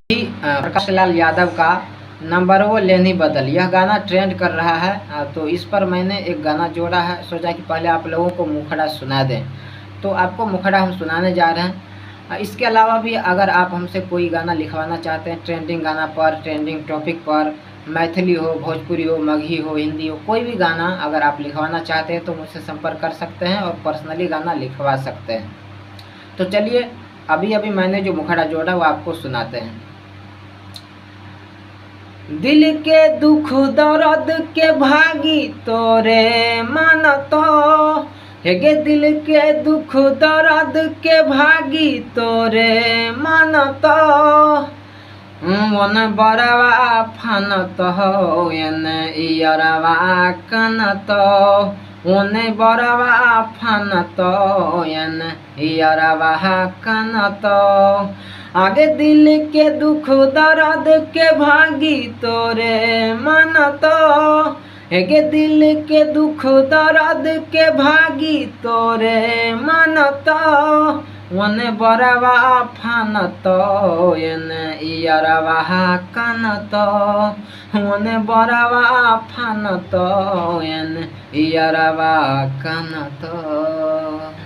प्रकाश लाल यादव का नंबर वो लेनी बदल, यह गाना ट्रेंड कर रहा है। तो इस पर मैंने एक गाना जोड़ा है, सोचा कि पहले आप लोगों को मुखड़ा सुना दें। तो आपको मुखड़ा हम सुनाने जा रहे हैं। इसके अलावा भी अगर आप हमसे कोई गाना लिखवाना चाहते हैं, ट्रेंडिंग गाना पर, ट्रेंडिंग टॉपिक पर, मैथिली हो, भोजपुरी हो, मगही हो, हिंदी हो, कोई भी गाना अगर आप लिखवाना चाहते हैं तो मुझसे संपर्क कर सकते हैं और पर्सनली गाना लिखवा सकते हैं। तो चलिए अभी अभी मैंने जो मुखड़ा जोड़ा वो आपको सुनाते हैं। दिल के दुख दर्द के भागी तोरे मन तो, हेगे दिल के दुख दर्द के भागी तोरे मन तो, वन बरवा फन तो एन इयरवा कन तो, वन बरवा फन तो एन इयरवा कन तो, आगे दिल के दुख दर्द के भागी तोरे मन तो, हेगे दिल के दुख दर्द के भागी तोरे मन तो, वन बरवा फन तो एन इयरवा कन तो, वन बरवा फन तो एन इयरवा कन तो।